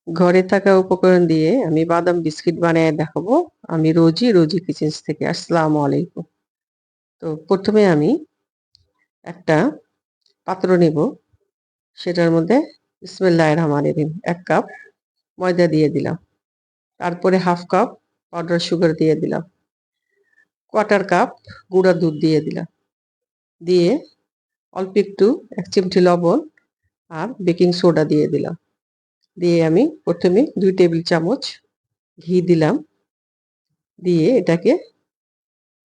ঘরে থাকা উপকরণ দিয়ে আমি বাদাম বিস্কিট বানায় দেখাবো। আমি রোজি কিচেনস থেকে। আসসালামু আলাইকুম। তো ১ম এ আমি একটা পাত্র নেব। সেটার মধ্যে বিসমিল্লাহির রহমানির রহিম ১ কাপ ময়দা দিয়ে দিলাম। তারপরে 1/2 কাপ পাউডার সুগার দিয়ে দিলাম। 1/4 কাপ গুঁড়া দুধ দিয়ে দিলাম। দিয়ে অল্প একটু ১ চিমটি লবণ আর বেকিং সোডা দিয়ে দিলাম। দিয়ে আমি ১ম এ ২ টেবিল চামচ ঘি দিলাম। দিয়ে এটাকে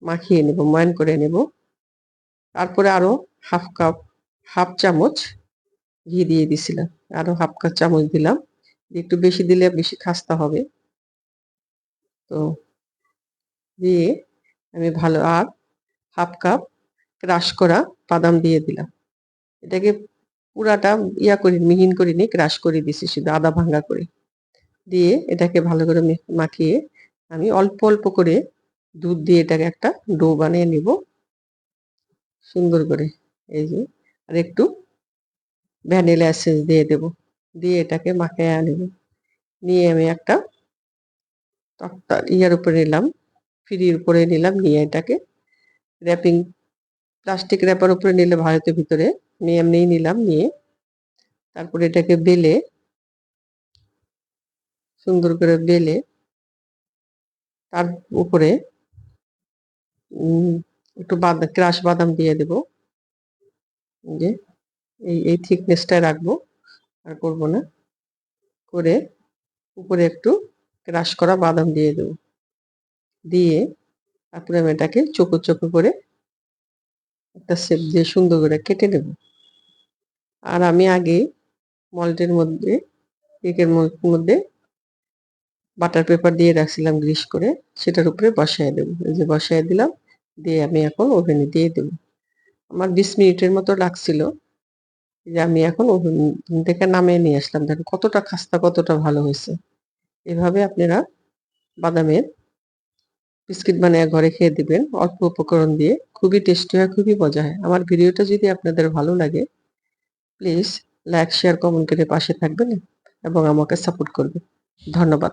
মাখিয়ে নেব, ময়ান করে নেব। তারপরে আরো 1/2 চামচ ঘি দিয়ে দিছিলাম। আরো 1/2 চামচ দিলাম। একটু বেশি দিলে বেশি খাস্তা হবে। তো দিয়ে আমি ভালো আর 1/2 কাপ ক্রাশ করা বাদাম দিয়ে দিলাম। এটাকে পুরাটা করি মিহিন করিনি, ক্রাশ করে দিছি শুধু আধা ভাঙ্গা করে। দিয়ে এটাকে ভালো করে মাখিয়ে আমি অল্প করে দুধ দিয়ে এটাকে একটা ডো বানিয়ে নিব সুন্দর করে। এই যে আর একটু ভ্যানিলা এসেন্স দিয়ে দেব। দিয়ে এটাকে মাখাইয়া নেব। নিয়ে আমি একটা তক্তা উপরে নিলাম, ফ্রির উপরে নিলাম, নিয়ে এটাকে র‍্যাপিং প্লাস্টিক র‍্যাপার উপরে নিলে ভালো হতো ভিতরে। আমি এমনিই নিলাম, নিয়ে তারপরে এটাকে বেলে সুন্দর করে বেলে তার উপরে একটু ক্রাশ বাদাম দিয়ে দেব। যে এই থিকনেসটায় রাখবো, আর করব না। করে উপরে একটু ক্রাশ করা বাদাম দিয়ে দেব। দিয়ে তারপরে আমি এটাকে চৌকো করে একটা শেপ দিয়ে সুন্দর করে কেটে নেব। আর আমি আগে মল্টের মধ্যে কেকের মধ্যে বাটার পেপার দিয়ে রাখছিলাম গ্রিস করে, সেটার উপরে বসায় দেব। এই যে বসায় দিলাম। দিয়ে আমি এখন ওভেনে দিয়ে দেব। আমার ২০ মিনিটের মতো লাগছিল। যে আমি এখন ওভেন থেকে নামিয়ে নিয়ে আসলাম। দেখেন কতটা খাস্তা, কতটা ভালো হয়েছে। এভাবে আপনারা বাদামের বিস্কিট বানায় ঘরে খেয়ে দিবেন অল্প উপকরণ দিয়ে। খুবই টেস্টি হয়, খুবই মজা হয়। আমার ভিডিওটা যদি আপনাদের ভালো লাগে, প্লিজ লাইক, শেয়ার, কমেন্ট করে পাশে থাকবেন এবং আমাকে সাপোর্ট করবেন। ধন্যবাদ।